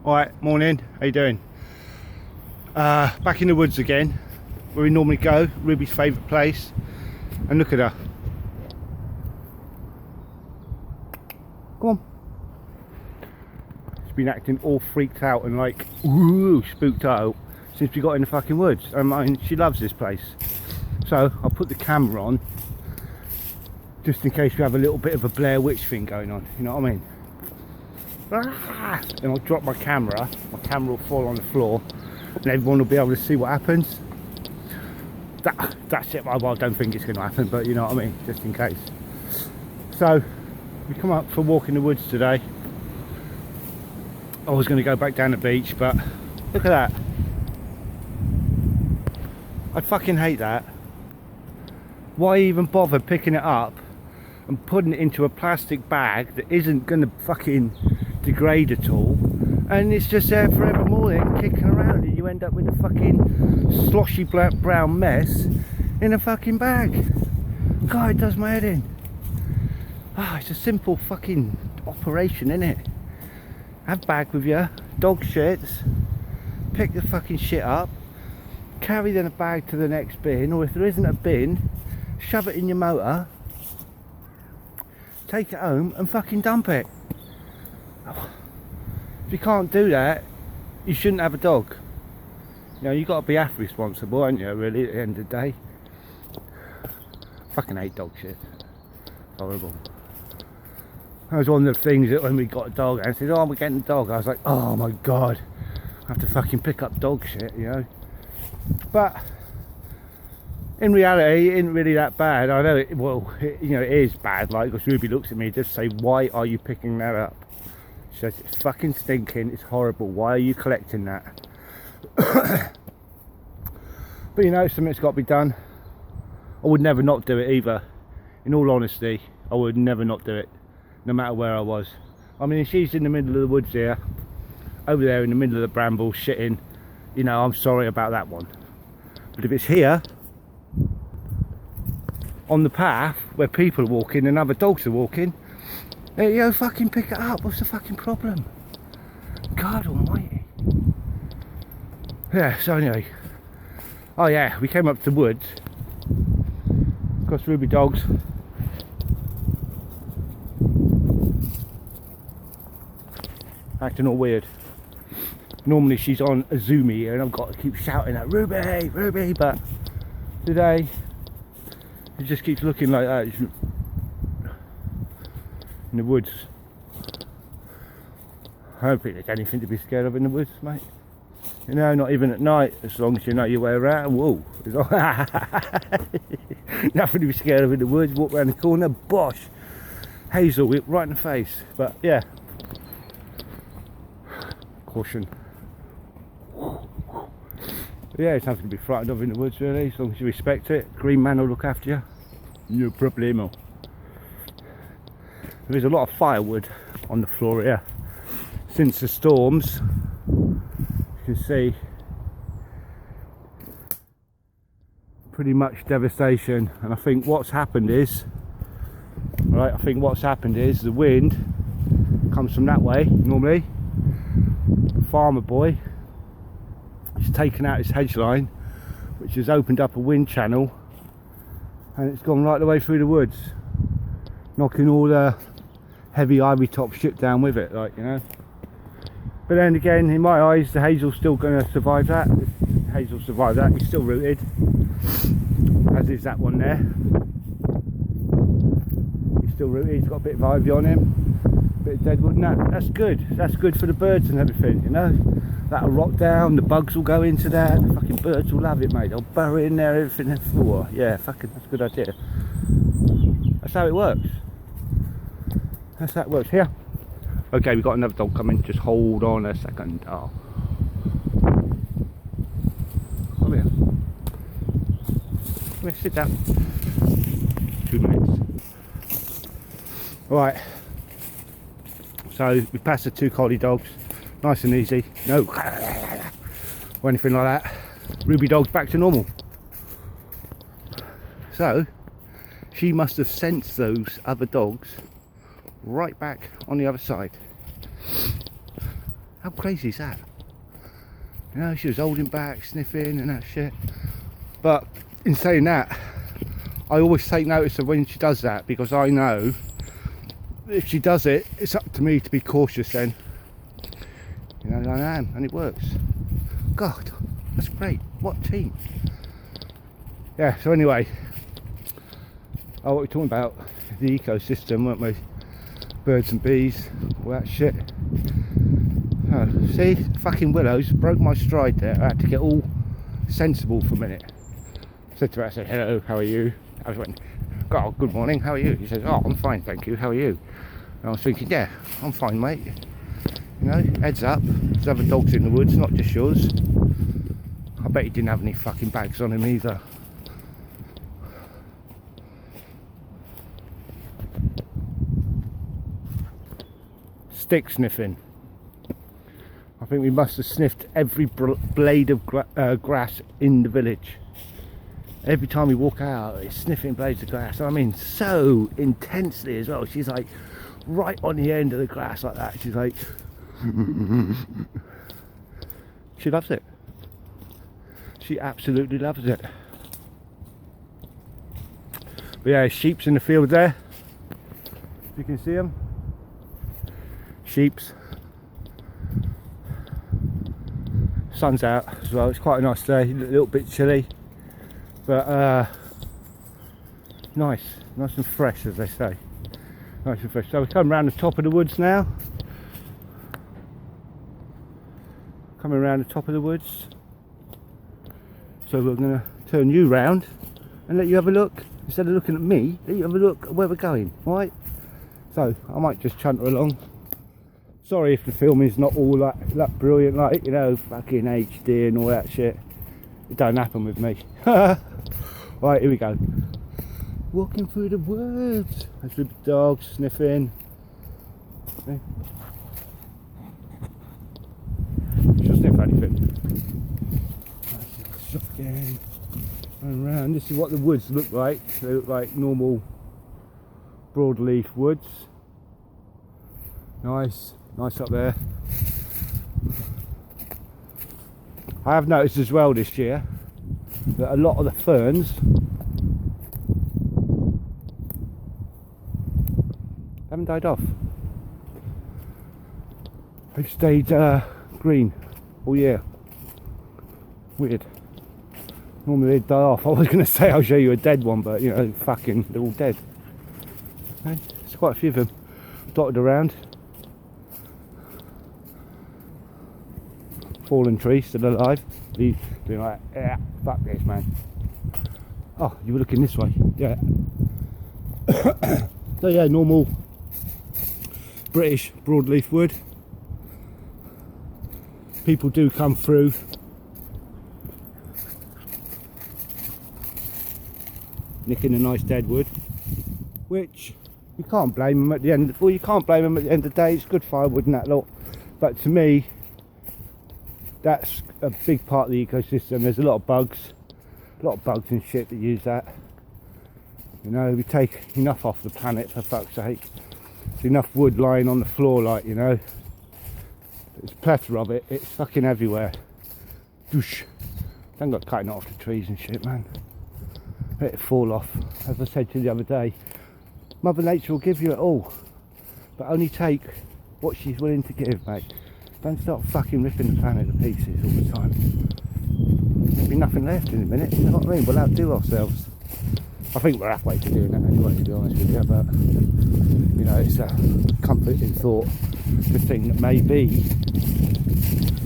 Alright, morning, how you doing? Back in the woods again, where we normally go, Ruby's favourite place. And look at her. Come on. She's been acting all freaked out and like, ooh, spooked out since we got in the fucking woods. I mean, she loves this place. So, I'll put the camera on, just in case we have a little bit of a Blair Witch thing going on, you know what I mean? And I'll drop my camera will fall on the floor and everyone will be able to see what happens. That's it. Well, I don't think it's going to happen, but you know what I mean, just in case. So we come up for a walk in the woods today. I was going to go back down the beach, but look at that. I fucking hate that. Why even bother picking it up and putting it into a plastic bag that isn't going to fucking degrade at all, and it's just there forevermore then kicking around, and you end up with a fucking sloshy black brown mess in a fucking bag. God, it does my head in. It's a simple fucking operation, isn't it? Have a bag with you, dog shits, pick the fucking shit up, carry then a bag to the next bin, or if there isn't a bin, shove it in your motor, take it home and fucking dump it. If you can't do that, you shouldn't have a dog. You know, you've got to be half responsible, aren't you, really, at the end of the day? Fucking hate dog shit. Horrible. That was one of the things that when we got a dog, and I said, oh, we're getting a dog. I was like, oh my God, I have to fucking pick up dog shit, you know? But in reality, it isn't really that bad. I know it, well, you know, it is bad. Like, because Ruby looks at me and just say, why are you picking that up? She says, it's fucking stinking, it's horrible, why are you collecting that? But you know, something's got to be done. I would never not do it either. In all honesty, I would never not do it, no matter where I was. I mean, if she's in the middle of the woods here, over there in the middle of the brambles, shitting, you know, I'm sorry about that one. But if it's here, on the path where people are walking and other dogs are walking, there you go, fucking pick it up. What's the fucking problem? God almighty. Yeah, so anyway. Oh yeah, we came up to the woods. Of course, Ruby dogs. Acting all weird. Normally she's on a zoomy and I've got to keep shouting at Ruby, Ruby, but today it just keeps looking like that. In the woods. I don't think there's anything to be scared of in the woods, mate. You know, not even at night, as long as you know your way around. Whoa. Nothing to be scared of in the woods. Walk around the corner, bosh. Hazel whip right in the face. But yeah. Caution. Yeah, it's nothing to be frightened of in the woods, really, as long as you respect it. Green man will look after you. No problemo. There is a lot of firewood on the floor here since the storms. You can see pretty much devastation, and I think what's happened is the wind comes from that way normally. The farmer boy has taken out his hedge line, which has opened up a wind channel, and it's gone right the way through the woods, knocking all the heavy ivy top shit down with it, like, you know. But then again, in my eyes, the hazel's still going to survive that. Hazel survived that. He's still rooted, as is that one there. He's still rooted. He's got a bit of ivy on him, a bit of deadwood, and that's good. That's good for the birds and everything, you know. That'll rot down. The bugs will go into there. The fucking birds will love it, mate. They'll burrow in there, everything. Oh, yeah, fucking, that's a good idea. That's how it works. That's how it works here. Okay, we've got another dog coming. Just hold on a second. Oh. Come here. Come here, sit down. 2 minutes. Alright. So we passed the 2 collie dogs. Nice and easy. No. Or anything like that. Ruby dog's back to normal. So she must have sensed those other dogs right back on the other side. How crazy is that? You know, she was holding back, sniffing and that shit. But in saying that, I always take notice of when she does that, because I know if she does it, it's up to me to be cautious then. You know, I am, and it works. God, that's great. What a team. Yeah, so anyway, what we're talking about, the ecosystem, weren't we? Birds and bees, all that shit. Oh, see, fucking willows broke my stride there. I had to get all sensible for a minute. I said to her, I said, hello, how are you? I was went, God, good morning, how are you? He says, oh, I'm fine, thank you, how are you? And I was thinking, yeah, I'm fine, mate. You know, heads up, there's other dogs in the woods, not just yours. I bet he didn't have any fucking bags on him either. Stick sniffing. I think we must have sniffed every blade of grass in the village. Every time we walk out, it's sniffing blades of grass. I mean, so intensely as well. She's like right on the end of the grass like that. She's like, she loves it. She absolutely loves it. But yeah, sheep's in the field there. You can see them. Sheep's. Sun's out as well. It's quite a nice day. A little bit chilly, but nice and fresh, as they say. Nice and fresh. So we come around the top of the woods now. Coming around the top of the woods. So we're going to turn you round and let you have a look. Instead of looking at me, let you have a look at where we're going, right? So I might just chunter along. Sorry if the filming's not all that brilliant, like, you know, fucking HD and all that shit. It don't happen with me. Right, here we go. Walking through the woods. There's the dogs sniffing. Okay. She'll sniff anything. Again. And around. This is what the woods look like. They look like normal broadleaf woods. Nice up there. I have noticed as well this year that a lot of the ferns haven't died off. They've stayed green all year. Weird. Normally they'd die off. I was going to say I'll show you a dead one, but you know, fucking, they're all dead. Okay. There's quite a few of them dotted around. Fallen trees still alive. Being like, yeah, fuck this, man. Oh, you were looking this way, yeah. So yeah, normal British broadleaf wood. People do come through. Nicking a nice dead wood, which you can't blame them at the end. Well, you can't blame them at the end of the day. It's good firewood and that lot. But to me, that's a big part of the ecosystem. There's a lot of bugs and shit that use that. You know, we take enough off the planet, for fuck's sake. There's enough wood lying on the floor, like, you know. There's a plethora of it. It's fucking everywhere. Doosh. Don't got cutting it off the trees and shit, man. Let it fall off. As I said to you the other day, Mother Nature will give you it all, but only take what she's willing to give, mate. Don't start fucking ripping the planet to pieces all the time. There'll be nothing left in a minute, you know what I mean? We'll outdo ourselves. I think we're halfway to doing that anyway, to be honest with you, but you know, it's a comforting thought to think that maybe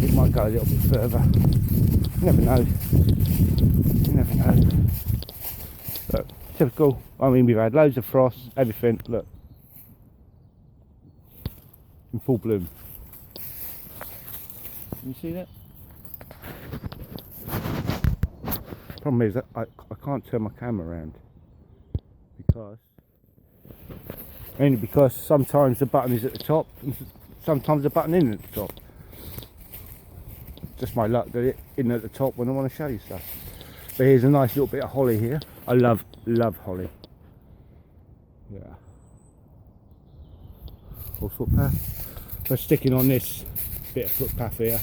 it might go a little bit further. You never know. You never know. But typical. I mean, we've had loads of frost, everything. Look, in full bloom. Can you see that? Problem is that I can't turn my camera around because sometimes the button is at the top and sometimes the button isn't at the top. Just my luck that it isn't at the top when I want to show you stuff. But here's a nice little bit of holly here. I love holly. Yeah. All footpath. So sticking on this bit of footpath here.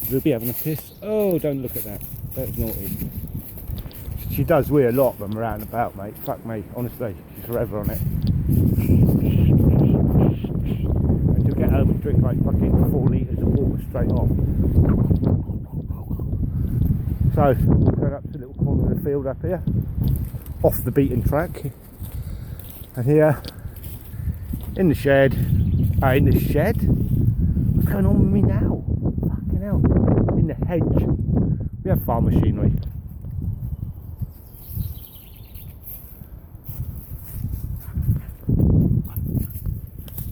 Ruby having a piss. Oh, don't look at that. That's naughty. She does wee a lot when we're out and about, mate. Fuck me, honestly. She's forever on it. And she'll get home and drink like fucking 4 litres of water straight off. So, going up to the little corner of the field up here. Off the beaten track. And here, in the shed. In the shed? What's going on with me now? Fucking hell. In the hedge. We have farm machinery.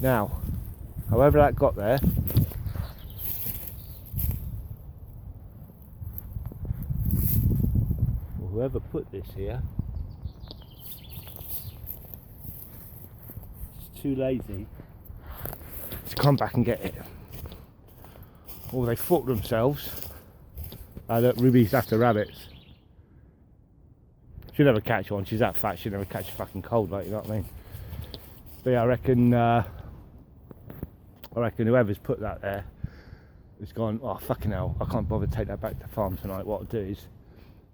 Now, however that got there, or whoever put this here, is too lazy to come back and get it. Or they thought themselves, look, Ruby's after rabbits. She'll never catch one, she's that fat, she'll never catch a fucking cold, like, you know what I mean? But yeah, I reckon whoever's put that there has gone, oh fucking hell, I can't bother to take that back to the farm tonight. What I'll do is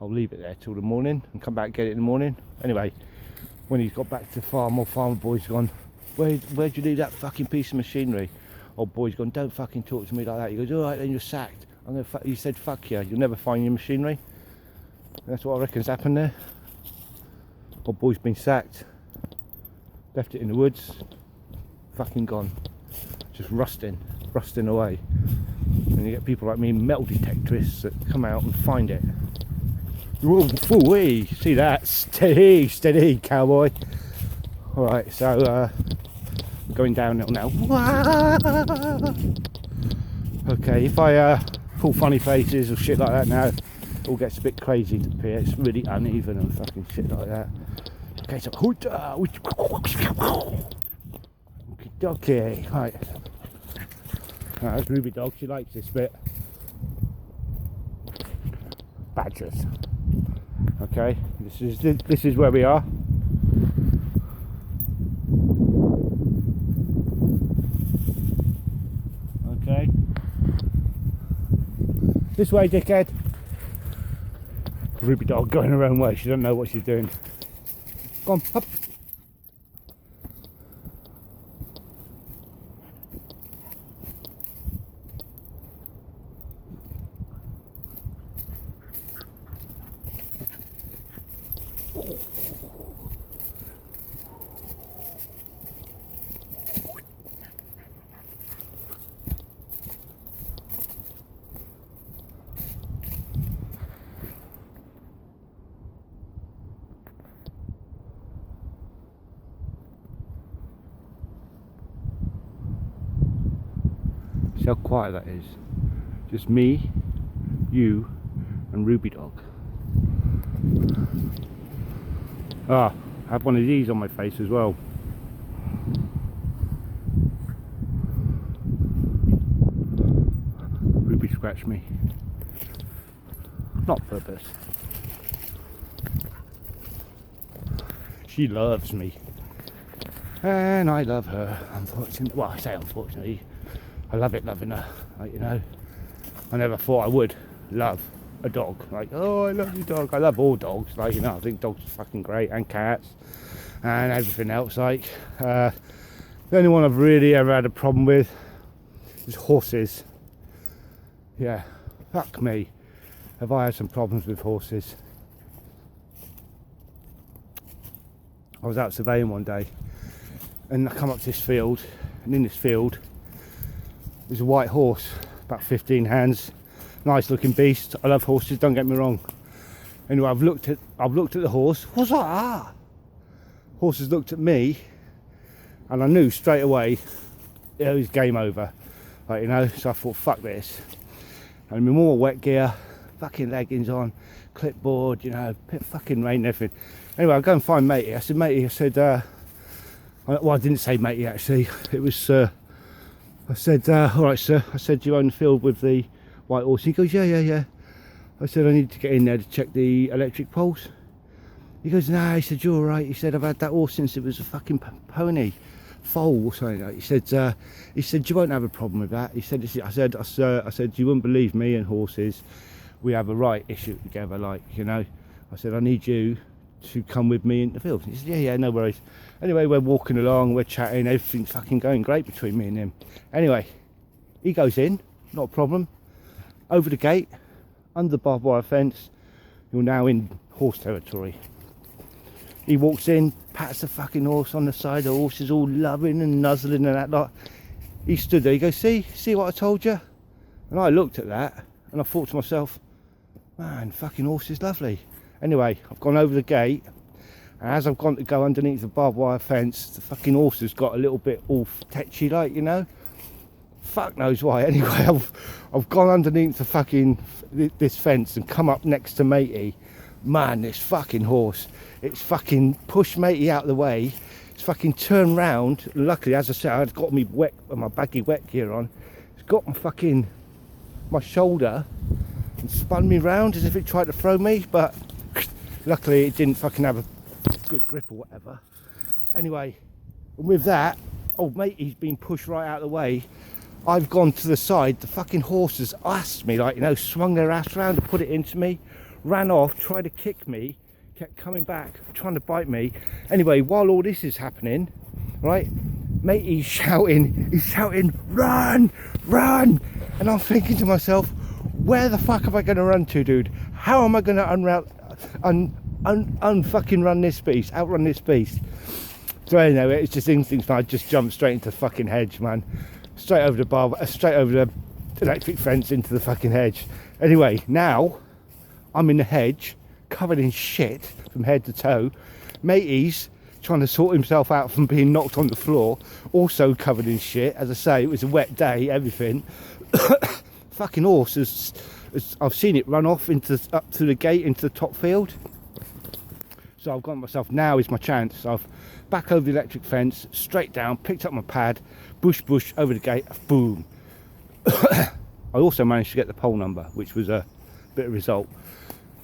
I'll leave it there till the morning and come back and get it in the morning. Anyway, when he's got back to the farm, old farmer boy's gone, where'd you leave that fucking piece of machinery? Old boy's gone, don't fucking talk to me like that. He goes, alright then, you're sacked. He said, fuck you, you'll never find your machinery. And that's what I reckon's happened there. Old boy's been sacked. Left it in the woods. Fucking gone. Just rusting away. And you get people like me, metal detectorists, that come out and find it. Whoa, wee, see that? Steady, cowboy. Alright, so going downhill now. Okay, if I pull funny faces or shit like that now, it all gets a bit crazy to appear. It's really uneven and fucking shit like that. Okay, so okay, right. That's Ruby dog, she likes this bit. Badgers. Okay, this is where we are. Okay. This way, dickhead. Ruby dog going her own way, she doesn't know what she's doing. Go on, up. See how quiet that is. Just me, you, and Ruby dog. I have one of these on my face as well. Ruby scratched me. Not purpose. She loves me. And I love her, unfortunately. Well, I say unfortunately. I love it loving her, like, you know. I never thought I would love a dog. Like, oh, I love your dog. I love all dogs, like, you know, I think dogs are fucking great, and cats, and everything else, like. The only one I've really ever had a problem with is horses. Yeah, fuck me. Have I had some problems with horses. I was out surveying one day, and I come up to this field, and in this field, there's a white horse, about 15 hands, nice looking beast. I love horses, don't get me wrong. Anyway, I've looked at the horse. What's that? Horse has looked at me, and I knew straight away it was game over. Like, you know, so I thought, fuck this. And my more wet gear, fucking leggings on, clipboard, you know, fucking rain and everything. Anyway, I go and find matey. I said, matey, I said, well, I didn't say matey actually. It was. I said, all right, sir. I said, do you own the field with the white horse? He goes, yeah. I said, I need to get in there to check the electric poles. He goes, nah, he said, you're all right. He said, I've had that horse since it was a fucking pony. foal or something. Like. He said you won't have a problem with that. He said, I said you wouldn't believe me and horses. We have a right issue together, like, you know. I said I need you to come with me in the field. He said yeah, no worries. Anyway, we're walking along, we're chatting, everything's fucking going great between me and him. Anyway, he goes in, not a problem. Over the gate, under the barbed wire fence, you're now in horse territory. He walks in, pats the fucking horse on the side, the horse is all loving and nuzzling and that lot. He stood there, he goes, see what I told you? And I looked at that and I thought to myself, man, fucking horse is lovely. Anyway, I've gone over the gate, and as I've gone to go underneath the barbed wire fence, the fucking horse has got a little bit all tetchy like, you know. Fuck knows why. Anyway, I've gone underneath the fucking this fence and come up next to Matey. Man, this fucking horse, it's fucking pushed Matey out of the way. It's fucking turned round. Luckily, as I said, I'd got my baggy wet gear on. It's got my shoulder and spun me round as if it tried to throw me, but luckily it didn't fucking have a good grip or whatever. Anyway, and with that, old Matey's been pushed right out of the way. I've gone to the side. The fucking horse has asked me, like, you know, swung their ass around to put it into me, ran off, tried to kick me, kept coming back, trying to bite me. Anyway, while all this is happening, right, Matey's shouting, run, run, and I'm thinking to myself, where the fuck am I going to run to, dude? How am I going to unfucking run this beast, outrun this beast? So anyway, it's just instincts, man. I just jumped straight into the fucking hedge, man. Straight over the electric fence into the fucking hedge. Anyway, now I'm in the hedge, covered in shit from head to toe. Matey's trying to sort himself out from being knocked on the floor, also covered in shit. As I say, it was a wet day, everything. Fucking horse I've seen it run off up to the gate into the top field. So I've got myself, now is my chance. So I've back over the electric fence, straight down, picked up my pad, bush over the gate, boom. I also managed to get the pole number, which was a bit of result.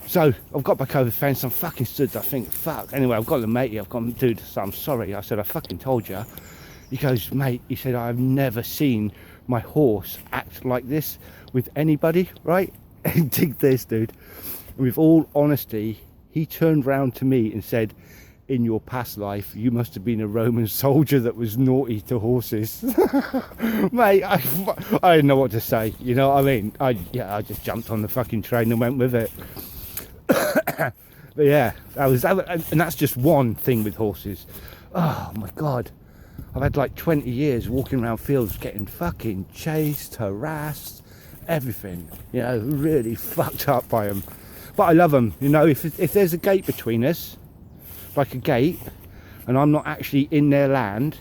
So I've got back over the fence, I'm fucking stood there, I think, fuck. Anyway, I've got the matey, I've gone, dude, so I'm sorry. I said, I fucking told you. He goes, mate, he said, I've never seen my horse act like this with anybody, right? And dig this, dude. With all honesty, he turned round to me and said, in your past life, you must have been a Roman soldier that was naughty to horses. Mate, I didn't know what to say, you know what I mean? I just jumped on the fucking train and went with it. But yeah, and that's just one thing with horses. Oh my God. I've had like 20 years walking around fields getting fucking chased, harassed, everything, you know, really fucked up by them. But I love them, you know. If there's a gate between us, like a gate, and I'm not actually in their land,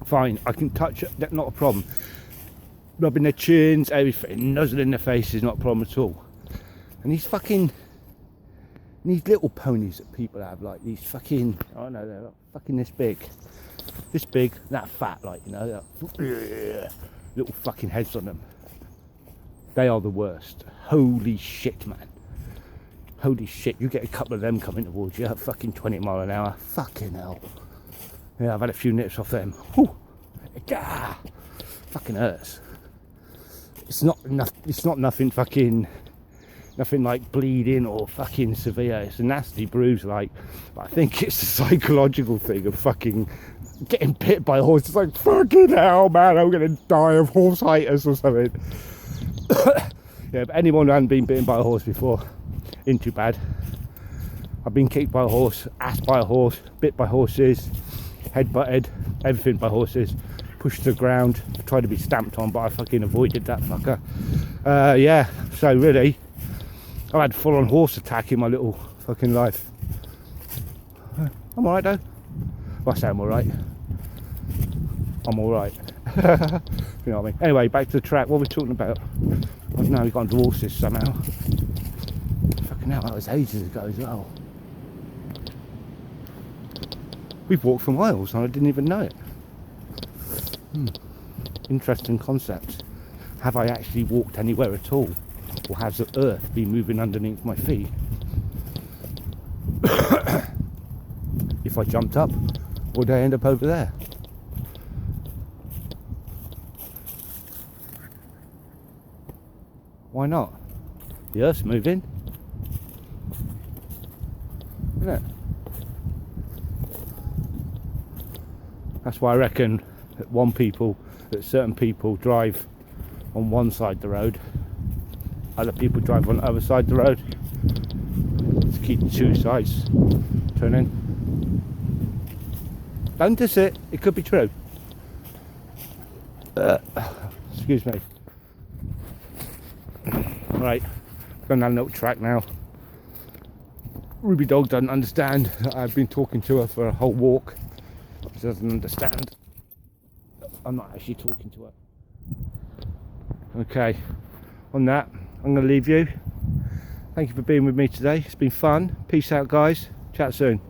fine, I can touch it, not a problem. Rubbing their chins, everything, nuzzling their faces, not a problem at all. And these little ponies that people have, like these fucking, I don't know, they're like fucking this big, that fat, like, you know, little fucking heads on them. They are the worst. Holy shit, man. Holy shit, you get a couple of them coming towards you at fucking 20 mile an hour. Fucking hell. Yeah, I've had a few nips off them. Whew. Gah. Fucking hurts. It's not nothing like bleeding or fucking severe. It's a nasty bruise, like, but I think it's a psychological thing of fucking getting bit by a horse. It's like, fucking hell, man, I'm gonna die of horse-itis or something. Yeah, but anyone who hasn't been bitten by a horse before, ain't too bad. I've been kicked by a horse, asked by a horse, bit by horses, head butted, everything by horses, pushed to the ground, tried to be stamped on, but I fucking avoided that fucker. Yeah, so really, I've had full-on horse attack in my little fucking life. I'm alright though. Well, I say I'm alright. I'm alright. You know what I mean? Anyway, back to the track. What are we talking about? I don't know, we got into horses somehow. Fucking hell, that was ages ago as well. We've walked for miles and I didn't even know it. Interesting concept. Have I actually walked anywhere at all? Or has the earth been moving underneath my feet? If I jumped up, would I end up over there? Why not? The earth's moving, isn't it? That's why I reckon that certain people drive on one side of the road, other people drive on the other side of the road, to keep the two sides turning. Don't diss it, it could be true. Excuse me. Right, going down a little track now. Ruby dog doesn't understand that I've been talking to her for a whole walk. She doesn't understand. I'm not actually talking to her. Okay, on that, I'm going to leave you. Thank you for being with me today. It's been fun. Peace out, guys. Chat soon.